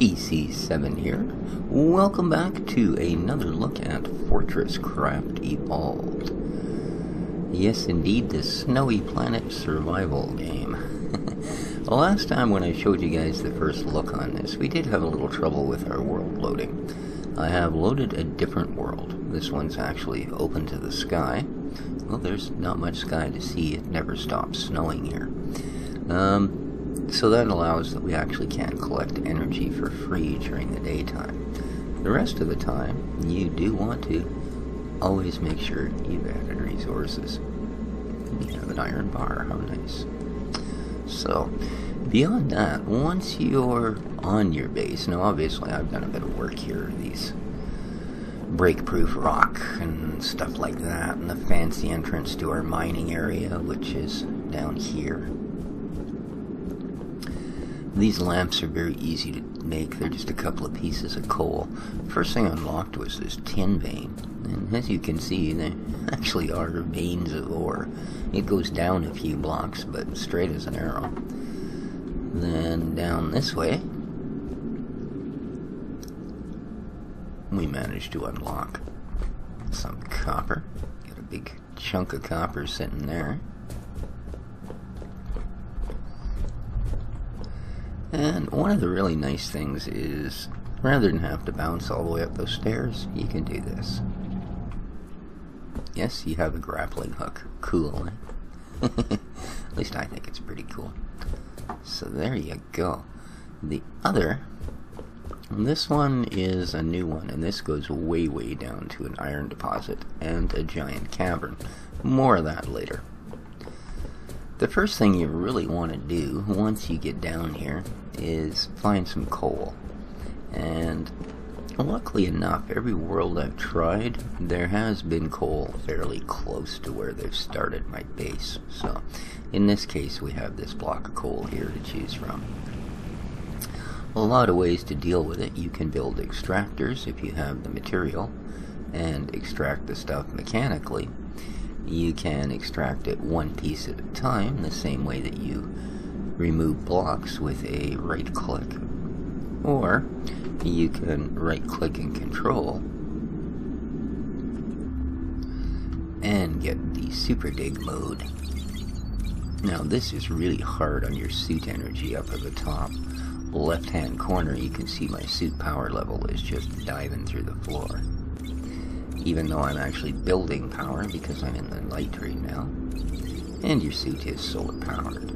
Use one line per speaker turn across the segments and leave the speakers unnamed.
PC7 here. Welcome back to another look at Fortresscraft Evolved. Yes, indeed, the Snowy Planet survival game. The last time when I showed you guys the first look on this, we did have a little trouble with our world loading. I have loaded a different world. This one's actually open to the sky. Well, there's not much sky to see. It never stops snowing here. So that allows that we actually can collect energy for free during the daytime. The rest of the time, you do want to always make sure you've added resources. We have an iron bar, how nice. So, beyond that, once you're on your base, now obviously I've done a bit of work here, these break-proof rock and stuff like that, and the fancy entrance to our mining area, which is down here. These lamps are very easy to make. They're just a couple of pieces of coal. First thing I unlocked was this tin vein, and as you can see, there actually are veins of ore. It goes down a few blocks, but straight as an arrow. Then down this way, we managed to unlock some copper. Got a big chunk of copper sitting there. And one of the really nice things is, rather than have to bounce all the way up those stairs, you can do this. Yes, you have a grappling hook. Cool, eh? At least I think it's pretty cool. So there you go. The other, this one is a new one, and this goes way, way down to an iron deposit and a giant cavern. More of that later. The first thing you really want to do once you get down here is find some coal. And luckily enough, every world I've tried, there has been coal fairly close to where they've started my base. So in this case, we have this block of coal here to choose from. A lot of ways to deal with it. You can build extractors if you have the material and extract the stuff mechanically. You can extract it one piece at a time, the same way that you remove blocks with a right click. Or you can right click and control and get the super dig mode. Now this is really hard on your suit energy up at the top. Left hand corner, you can see my suit power level is just diving through the floor. Even though I'm actually building power because I'm in the night right now. And your suit is solar powered.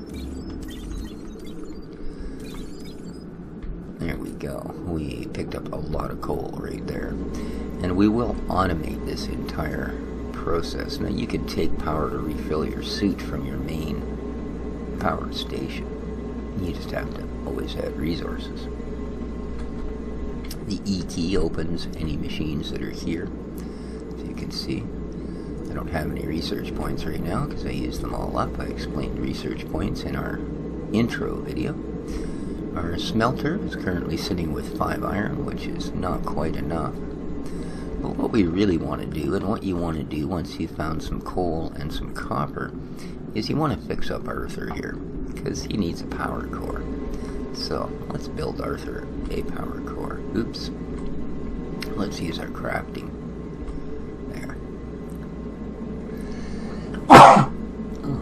There we go. We picked up a lot of coal right there. And we will automate this entire process. Now you can take power to refill your suit from your main power station. You just have to always add resources. The E key opens any machines that are here. You can see I don't have any research points right now because I used them all up. I explained research points in our intro video. Our smelter is currently sitting with 5 iron, which is not quite enough. But what we really want to do, and what you want to do once you've found some coal and some copper, is you want to fix up Arthur here because he needs a power core. So let's build Arthur a power core. Oops. Let's use our crafting.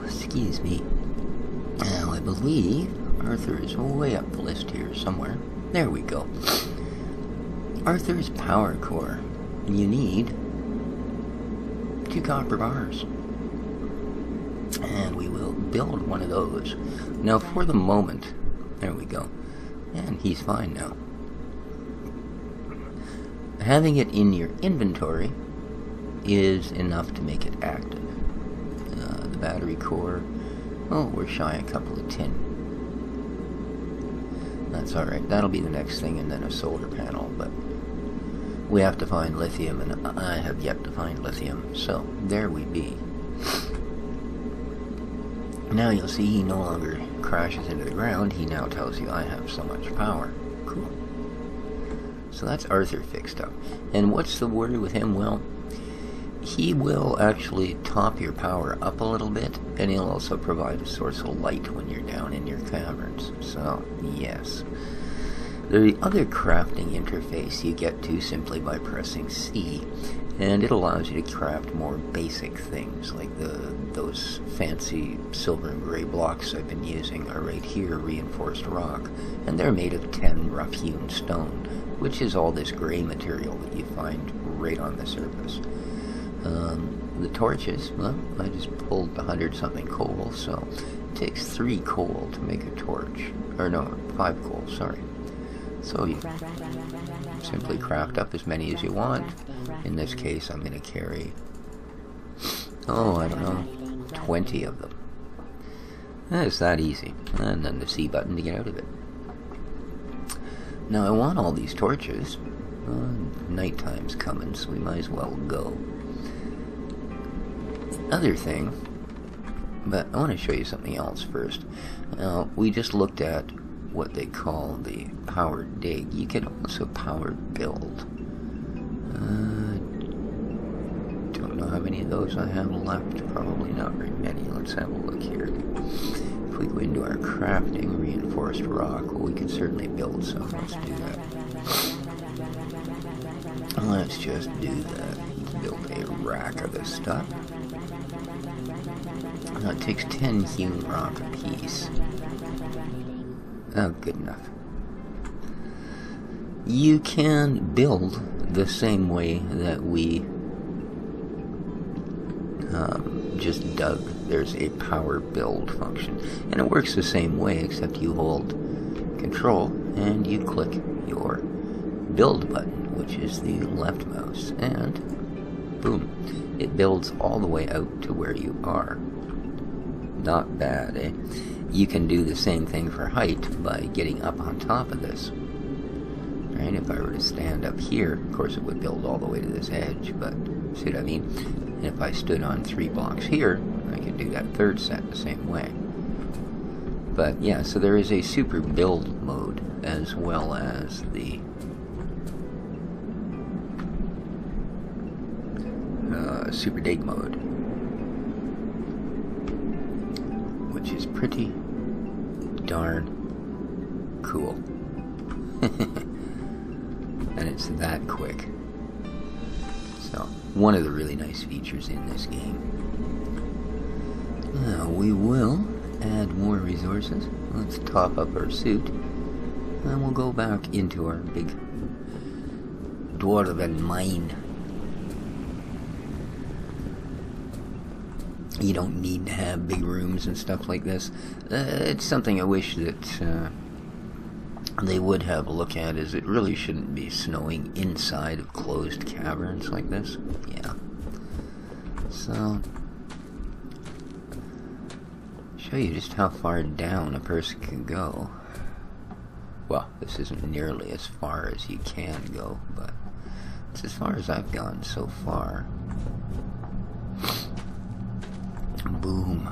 Excuse me. Now, I believe Arthur is way up the list here somewhere. There we go. Arthur's power core. You need 2 copper bars. And we will build one of those. Now, for the moment, there we go. And he's fine now. Having it in your inventory is enough to make it active. The battery core, oh, we're shy a couple of tin. That's alright, that'll be the next thing, and then a solar panel, but we have to find lithium, and I have yet to find lithium, so there we be. Now you'll see he no longer crashes into the ground, he now tells you I have so much power. Cool. So that's Arthur fixed up. And what's the word with him? Well, he will actually top your power up a little bit, and he'll also provide a source of light when you're down in your caverns. So, yes. The other crafting interface you get to simply by pressing C, and it allows you to craft more basic things, like those fancy silver and gray blocks I've been using are right here, reinforced rock, and they're made of 10 rough-hewn stone, which is all this gray material that you find right on the surface. The torches, well, I just pulled 100-something coal, so it takes 3 coal to make a torch. Or no, 5 coal, sorry. So you simply craft up as many as you want. In this case, I'm going to carry, I don't know, 20 of them. It's that easy. And then the C button to get out of it. Now I want all these torches. Nighttime's coming, so we might as well go. Other thing, but I want to show you something else first. We just looked at what they call the powered dig. You can also powered build. Don't know how many of those I have left. Probably not very many. Let's have a look here. If we go into our crafting, reinforced rock, well, we can certainly build some. Let's do that. Let's just do that. Build a rack of this stuff. It takes 10 hewn rock apiece. Oh, good enough. You can build the same way that we just dug. There's a power build function, and it works the same way, except you hold Control and you click your build button, which is the left mouse, and boom, it builds all the way out to where you are. Not bad, eh? You can do the same thing for height by getting up on top of this. Right? If I were to stand up here, of course it would build all the way to this edge, but see what I mean? And if I stood on 3 blocks here, I could do that third set the same way. But yeah, so there is a super build mode as well as the super dig mode, which is pretty darn cool. And it's that quick. So, one of the really nice features in this game. Now, we will add more resources. Let's top up our suit. And we'll go back into our big dwarven mine. You don't need to have big rooms and stuff like this. It's something I wish that they would have a look at, is it really shouldn't be snowing inside of closed caverns like this. Yeah. So, show you just how far down a person can go. Well, this isn't nearly as far as you can go, but it's as far as I've gone so far. Boom.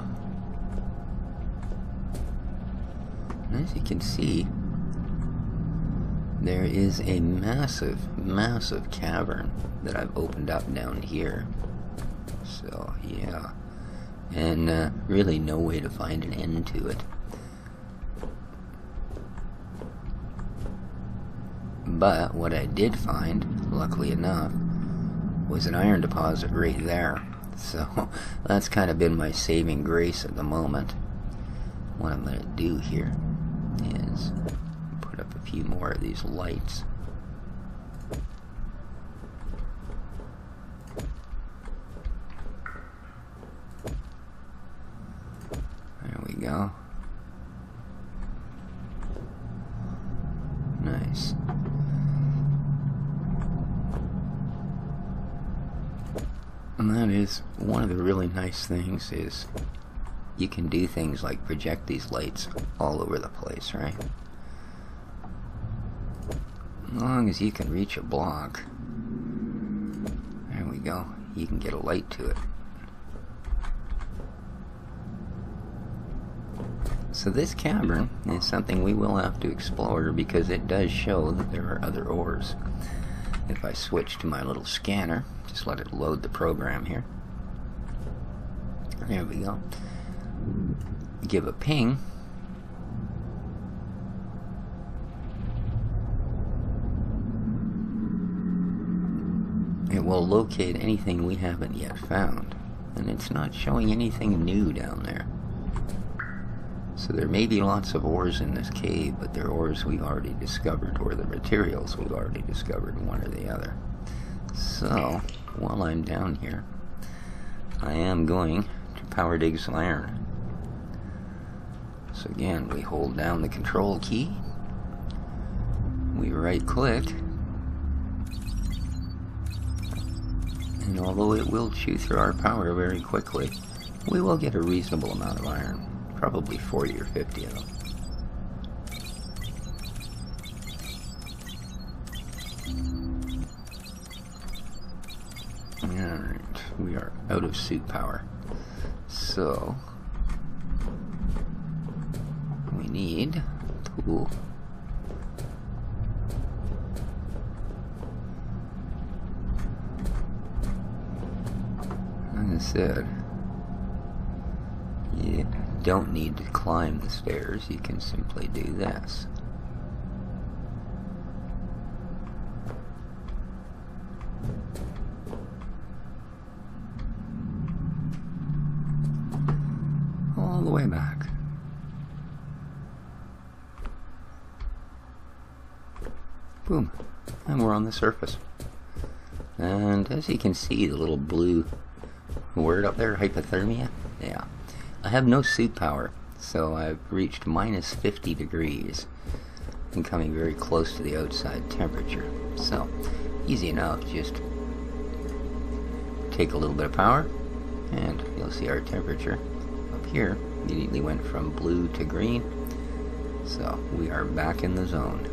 And as you can see, there is a massive, massive cavern that I've opened up down here. So, yeah. And really no way to find an end to it. But what I did find, luckily enough, was an iron deposit right there. So that's kind of been my saving grace at the moment. What I'm going to do here is put up a few more of these lights. There we go. Nice. And that is one of the really nice things, is you can do things like project these lights all over the place, right? As long as you can reach a block, there we go, you can get a light to it. So this cavern is something we will have to explore, because it does show that there are other ores. If I switch to my little scanner, just let it load the program here. There we go. Give a ping. it will locate anything we haven't yet found. And it's not showing anything new down there. So there may be lots of ores in this cave, but they're ores we've already discovered, or the materials we've already discovered, one or the other. So, while I'm down here, I am going to power dig some iron. So again, we hold down the control key, we right click, and although it will chew through our power very quickly, we will get a reasonable amount of iron. Probably 40 or 50 of them. Alright, we are out of suit power. So, we need a tool. Like I said, you don't need to climb the stairs, you can simply do this. All the way back. Boom. And we're on the surface. And as you can see, the little blue word up there, hypothermia, yeah. I have no suit power, so I've reached minus 50 degrees and coming very close to the outside temperature. So, easy enough, just take a little bit of power and you'll see our temperature up here immediately went from blue to green. So, we are back in the zone.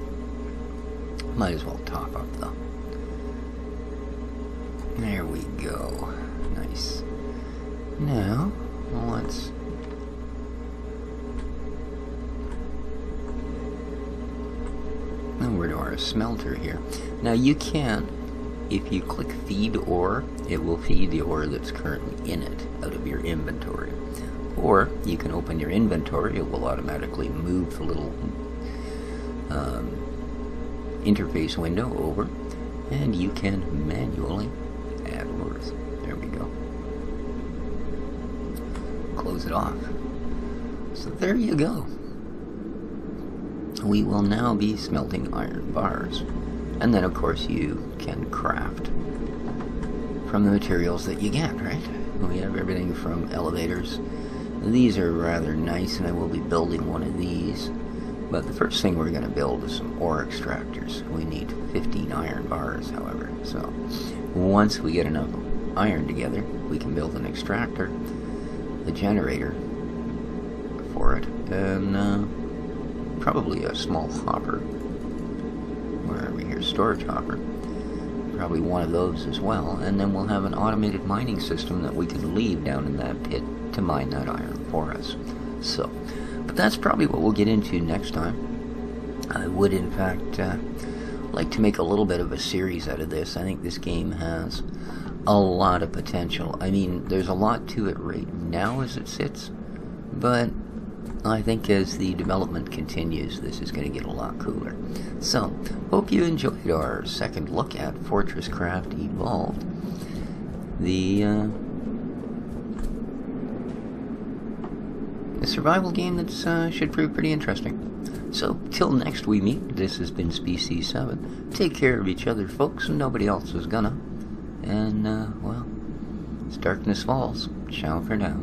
Might as well top up though. There we go. Nice. Now, let's over to our smelter here. Now you can, if you click feed ore, it will feed the ore that's currently in it out of your inventory. Or you can open your inventory, it will automatically move the little interface window over, and you can manually add ores. There we go. Close it off. So there you go. We will now be smelting iron bars. And then of course you can craft from the materials that you get, right? We have everything from elevators. These are rather nice and I will be building one of these. But the first thing we're going to build is some ore extractors. We need 15 iron bars, however. So once we get enough iron together, we can build an extractor, the generator for it, and probably a small hopper, wherever here, storage hopper, probably one of those as well, and then we'll have an automated mining system that we can leave down in that pit to mine that iron for us. So, but that's probably what we'll get into next time. I would in fact like to make a little bit of a series out of this. I think this game has a lot of potential. I mean, there's a lot to it right now as it sits, but I think as the development continues, this is going to get a lot cooler. So, hope you enjoyed our second look at Fortresscraft Evolved. The survival game that should prove pretty interesting. So, till next we meet, this has been Species 7. Take care of each other, folks, and nobody else is gonna. And, well, as darkness falls, ciao for now.